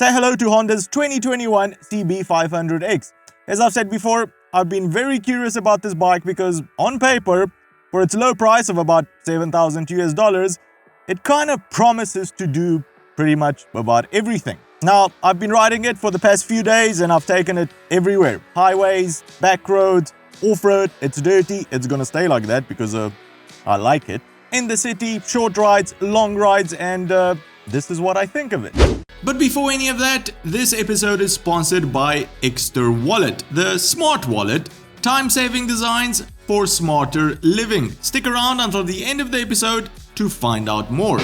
Say hello to Honda's 2021 CB500X. As I've said before, I've been very curious about this bike because on paper, for its low price of about 7,000 US dollars, it kind of promises to do pretty much about everything. Now, I've been riding it for the past few days and I've taken it everywhere. Highways, back roads, off-road. It's dirty. It's gonna stay like that because I like it. In the city, short rides, long rides, and this is what I think of it. But before any of that, this episode is sponsored by Exter Wallet, the smart wallet, time-saving designs for smarter living. Stick around until the end of the episode to find out more.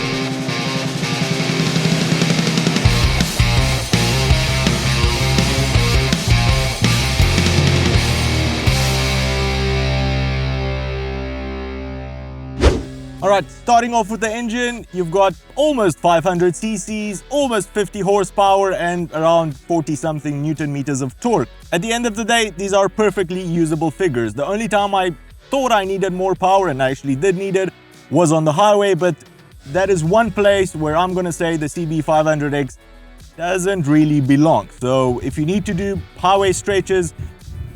Alright, starting off with the engine, you've got almost 500 cc's, almost 50 horsepower and around 40 something Newton meters of torque. At the end of the day, these are perfectly usable figures. The only time I thought I needed more power, and I actually did need it, was on the highway, but that is one place where I'm gonna say the CB500X doesn't really belong. So if you need to do highway stretches,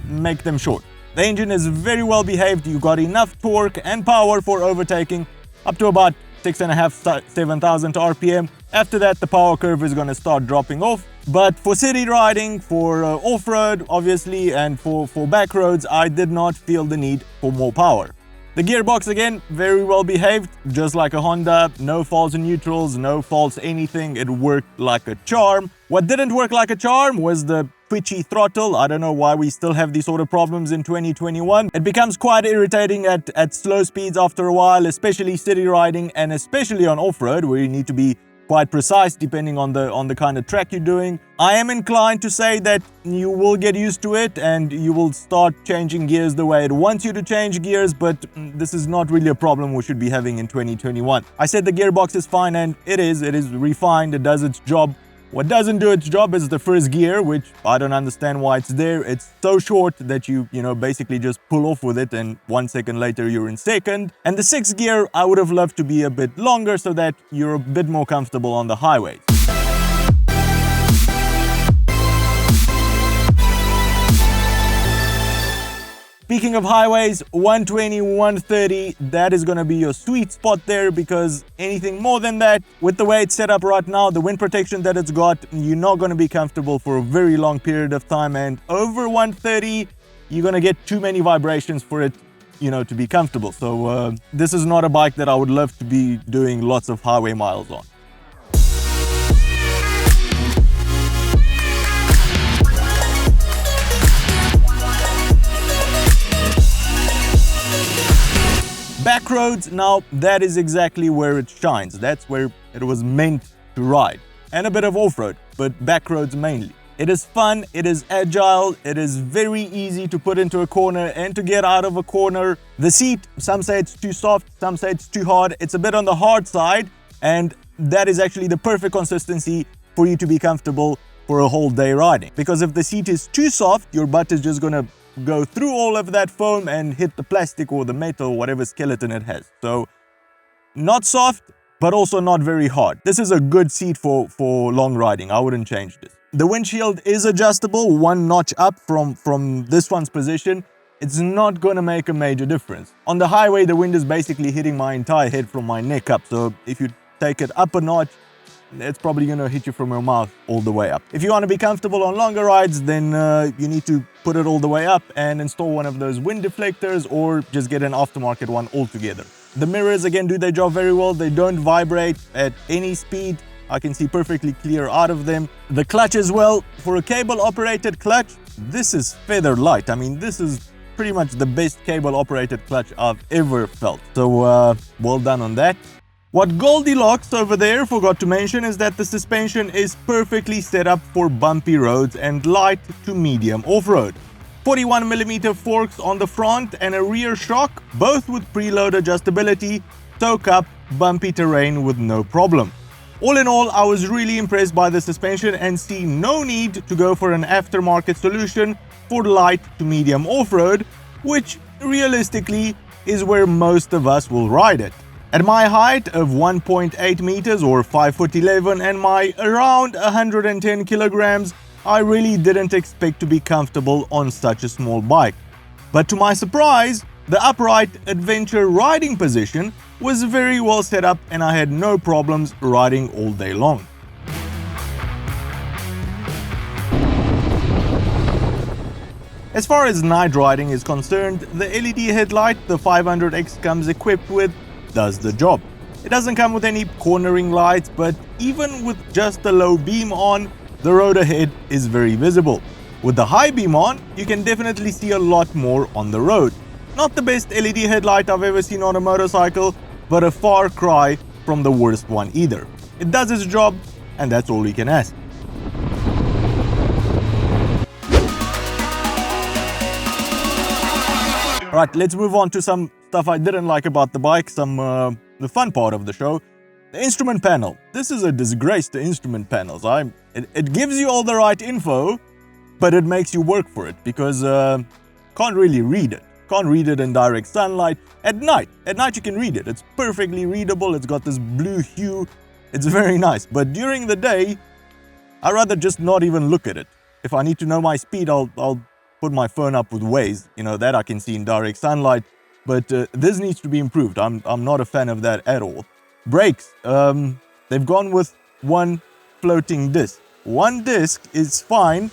make them short. The engine is very well behaved. You've got enough torque and power for overtaking up to about 6,500 to 7,000 RPM. After that, the power curve is going to start dropping off. But for city riding, for off-road, obviously, and for back roads, I did not feel the need for more power. The gearbox, again, very well behaved, just like a Honda. No false neutrals, no false anything. It worked like a charm. What didn't work like a charm was the twitchy throttle. I don't know why we still have these sort of problems in 2021. It becomes quite irritating at slow speeds after a while, especially city riding and especially on off-road, where you need to be quite precise depending on the kind of track you're doing. I am inclined to say that you will get used to it and you will start changing gears the way it wants you to change gears, but this is not really a problem we should be having in 2021. I said the gearbox is fine, and it is refined, it does its job. What doesn't do its job is the first gear, which I don't understand why it's there. It's so short that you basically just pull off with it and 1 second later you're in second. And the sixth gear, I would have loved to be a bit longer so that you're a bit more comfortable on the highways. Speaking of highways, 120, 130, that is going to be your sweet spot there, because anything more than that, with the way it's set up right now, the wind protection that it's got, you're not going to be comfortable for a very long period of time. And over 130, you're going to get too many vibrations for it, to be comfortable. So this is not a bike that I would love to be doing lots of highway miles on. Backroads, now that is exactly where it shines. That's where it was meant to ride. And a bit of off-road, but backroads mainly. It is fun, it is agile, it is very easy to put into a corner and to get out of a corner. The seat, some say it's too soft, some say it's too hard. It's a bit on the hard side, and that is actually the perfect consistency for you to be comfortable for a whole day riding. Because if the seat is too soft, your butt is just gonna go through all of that foam and hit the plastic or the metal, whatever skeleton it has. So not soft, but also not very hard. This is a good seat for long riding. I wouldn't change this. The windshield is adjustable, one notch up from this one's position. It's not going to make a major difference. On the highway, the wind is basically hitting my entire head from my neck up. So if you take it up a notch, it's probably going to hit you from your mouth all the way up. If you want to be comfortable on longer rides, then you need to put it all the way up and install one of those wind deflectors, or just get an aftermarket one altogether. The mirrors, again, do their job very well. They don't vibrate at any speed. I can see perfectly clear out of them. The clutch as well, for a cable-operated clutch, this is feather light. I mean, this is pretty much the best cable-operated clutch I've ever felt. So, well done on that. What Goldilocks over there forgot to mention is that the suspension is perfectly set up for bumpy roads and light to medium off-road. 41mm forks on the front and a rear shock, both with preload adjustability, soak up bumpy terrain with no problem. All in all, I was really impressed by the suspension and see no need to go for an aftermarket solution for light to medium off-road, which realistically is where most of us will ride it. At my height of 1.8 meters or 5'11" and my around 110 kilograms, I really didn't expect to be comfortable on such a small bike. But to my surprise, the upright adventure riding position was very well set up and I had no problems riding all day long. As far as night riding is concerned, the LED headlight the 500X comes equipped with does the job. It doesn't come with any cornering lights, but even with just a low beam on, the road ahead is very visible. With the high beam on, you can definitely see a lot more on the road. Not the best LED headlight I've ever seen on a motorcycle, but a far cry from the worst one either. It does its job, and that's all you can ask. Right, let's move on to some stuff I didn't like about the bike, the fun part of the show. The instrument panel. This is a disgrace to instrument panels. It gives you all the right info, but it makes you work for it because can't really read it. Can't read it in direct sunlight. At night you can read it. It's perfectly readable. It's got this blue hue. It's very nice. But during the day, I'd rather just not even look at it. If I need to know my speed, I'll put my phone up with Waze, that I can see in direct sunlight, but this needs to be improved. I'm not a fan of that at all. Brakes, they've gone with one floating disc. One disc is fine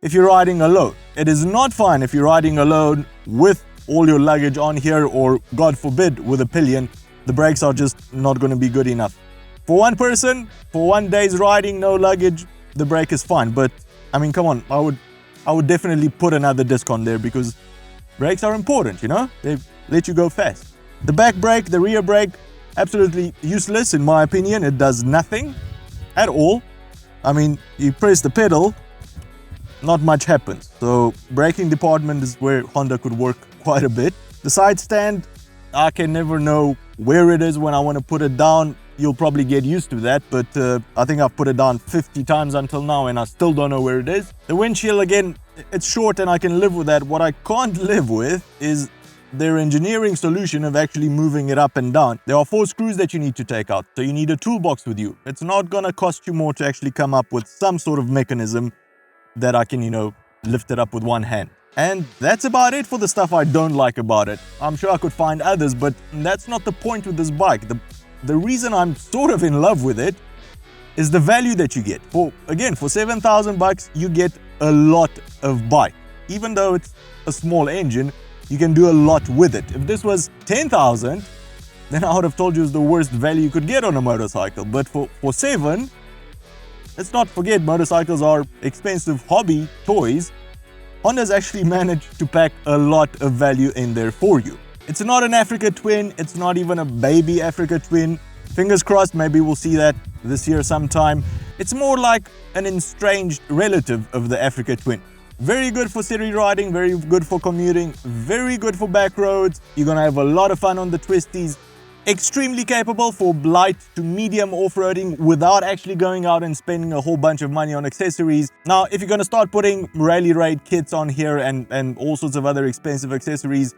if you're riding alone. It is not fine if you're riding alone with all your luggage on here or, God forbid, with a pillion. The brakes are just not going to be good enough. For one person, for one day's riding, no luggage, the brake is fine, but I mean, come on, I would definitely put another disc on there because brakes are important, They let you go fast. The back brake, the rear brake, absolutely useless in my opinion. It does nothing at all. I mean, you press the pedal, not much happens. So braking department is where Honda could work quite a bit. The side stand, I can never know where it is when I want to put it down. You'll probably get used to that, but I think I've put it down 50 times until now and I still don't know where it is. The windshield, again, it's short and I can live with that. What I can't live with is their engineering solution of actually moving it up and down. There are 4 screws that you need to take out, so you need a toolbox with you. It's not gonna cost you more to actually come up with some sort of mechanism that I can, lift it up with one hand. And that's about it for the stuff I don't like about it. I'm sure I could find others, but that's not the point with this bike. The reason I'm sort of in love with it is the value that you get. For 7,000 bucks, you get a lot of bike. Even though it's a small engine, you can do a lot with it. If this was 10,000, then I would have told you it's the worst value you could get on a motorcycle. But for 7, let's not forget motorcycles are expensive hobby toys. Honda's actually managed to pack a lot of value in there for you. It's not an Africa Twin, it's not even a baby Africa Twin. Fingers crossed, maybe we'll see that this year sometime. It's more like an estranged relative of the Africa Twin. Very good for city riding, very good for commuting, very good for back roads. You're gonna have a lot of fun on the twisties. Extremely capable for light to medium off-roading without actually going out and spending a whole bunch of money on accessories. Now, if you're gonna start putting rally raid kits on here and all sorts of other expensive accessories,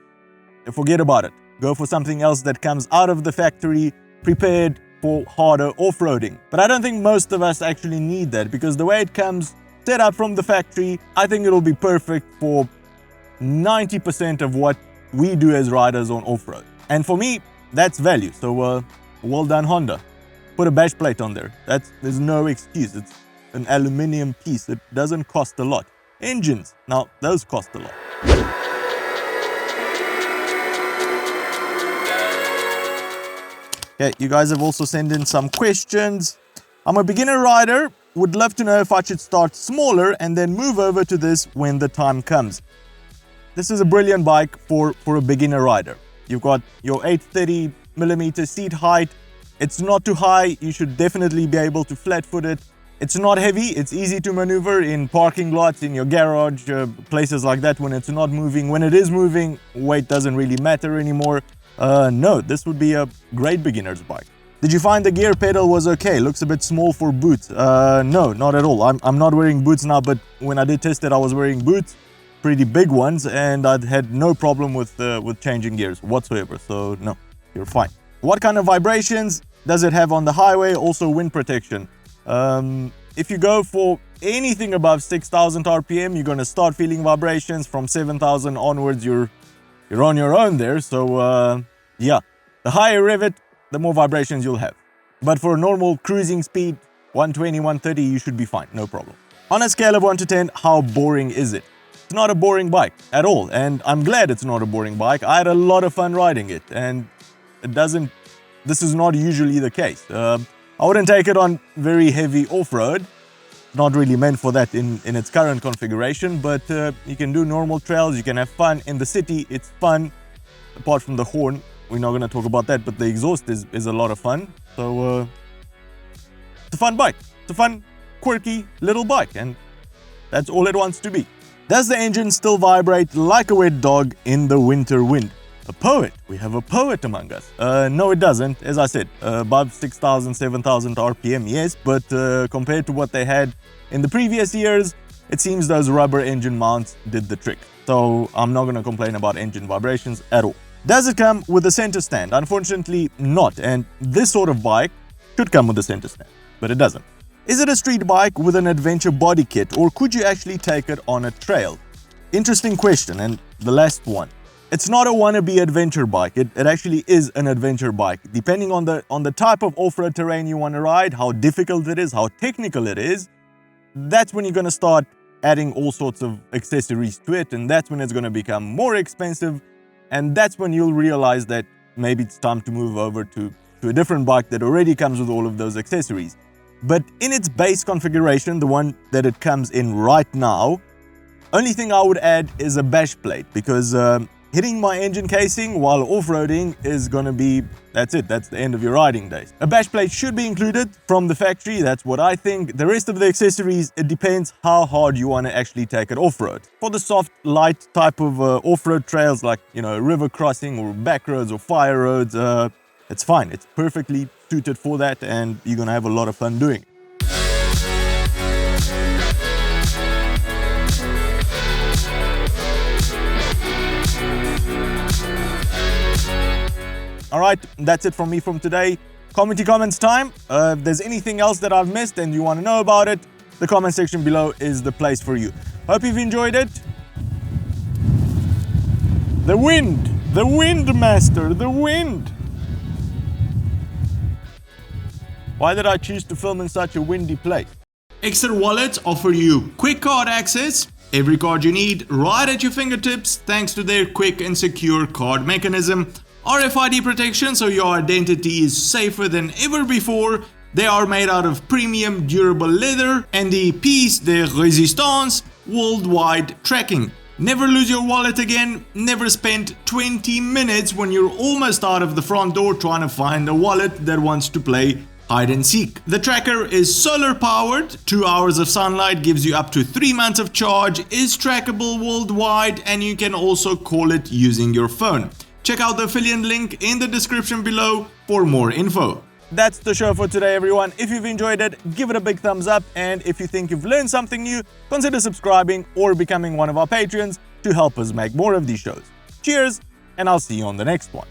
forget about it. Go for something else that comes out of the factory, prepared for harder off-roading. But I don't think most of us actually need that because the way it comes set up from the factory, I think it'll be perfect for 90% of what we do as riders on off-road. And for me, that's value. So well done, Honda. Put a bash plate on there. There's no excuse. It's an aluminium piece. It doesn't cost a lot. Engines, now those cost a lot. Okay, you guys have also sent in some questions. I'm a beginner rider, would love to know if I should start smaller and then move over to this when the time comes. This is a brilliant bike for a beginner rider. You've got your 830mm seat height. It's not too high. You should definitely be able to flat-foot it. It's not heavy. It's easy to maneuver in parking lots, in your garage, places like that when it's not moving. When it is moving, weight doesn't really matter anymore. No, this would be a great beginner's bike. Did you find the gear pedal was okay? Looks a bit small for boots. No, not at all. I'm not wearing boots now, but when I did test it, I was wearing boots, pretty big ones, and I had no problem with changing gears whatsoever. So no, you're fine. What kind of vibrations does it have on the highway? Also wind protection. If you go for anything above 6,000 RPM, you're going to start feeling vibrations. From 7,000 onwards, you're on your own there. So yeah, the higher you rev it, the more vibrations you'll have. But for a normal cruising speed, 120, 130, you should be fine, no problem. On a scale of 1 to 10, how boring is it? It's not a boring bike at all, and I'm glad it's not a boring bike. I had a lot of fun riding it, and this is not usually the case. I wouldn't take it on very heavy off-road. Not really meant for that in its current configuration, but you can do normal trails, you can have fun. In the city, it's fun. Apart from the horn, we're not going to talk about that, but the exhaust is a lot of fun. So it's a fun bike. It's a fun, quirky little bike, and that's all it wants to be. Does the engine still vibrate like a wet dog in the winter wind? A poet. We have a poet among us. No, it doesn't. As I said, above 6,000, 7,000 RPM, yes, but compared to what they had in the previous years, it seems those rubber engine mounts did the trick. So I'm not going to complain about engine vibrations at all. Does it come with a center stand? Unfortunately, not. And this sort of bike should come with a center stand, but it doesn't. Is it a street bike with an adventure body kit, or could you actually take it on a trail? Interesting question. And the last one. It's not a wannabe adventure bike. It actually is an adventure bike. Depending on the type of off-road terrain you want to ride, how difficult it is, how technical it is, that's when you're going to start adding all sorts of accessories to it, and that's when it's going to become more expensive, and that's when you'll realize that maybe it's time to move over to a different bike that already comes with all of those accessories. But in its base configuration, the one that it comes in right now, only thing I would add is a bash plate, because hitting my engine casing while off-roading is gonna be, that's it, that's the end of your riding days. A bash plate should be included from the factory, that's what I think. The rest of the accessories, it depends how hard you wanna actually take it off-road. For the soft, light type of off-road trails like, you know, river crossing or back roads or fire roads, it's fine. It's perfectly suited for that, and you're gonna have a lot of fun doing it. All right, that's it from me from today. Comments time. If there's anything else that I've missed and you want to know about it, the comment section below is the place for you. Hope you've enjoyed it. The wind, master, the wind. Why did I choose to film in such a windy place? Extra wallets offer you quick card access, every card you need right at your fingertips thanks to their quick and secure card mechanism. RFID protection, so your identity is safer than ever before. They are made out of premium durable leather, and the pièce de résistance worldwide tracking. Never lose your wallet again. Never spend 20 minutes when you're almost out of the front door trying to find a wallet that wants to play hide and seek. The tracker is solar powered. 2 hours of sunlight gives you up to 3 months of charge, is trackable worldwide, and you can also call it using your phone. Check out the affiliate link in the description below for more info. That's the show for today, everyone. If you've enjoyed it, give it a big thumbs up. And if you think you've learned something new, consider subscribing or becoming one of our patrons to help us make more of these shows. Cheers, and I'll see you on the next one.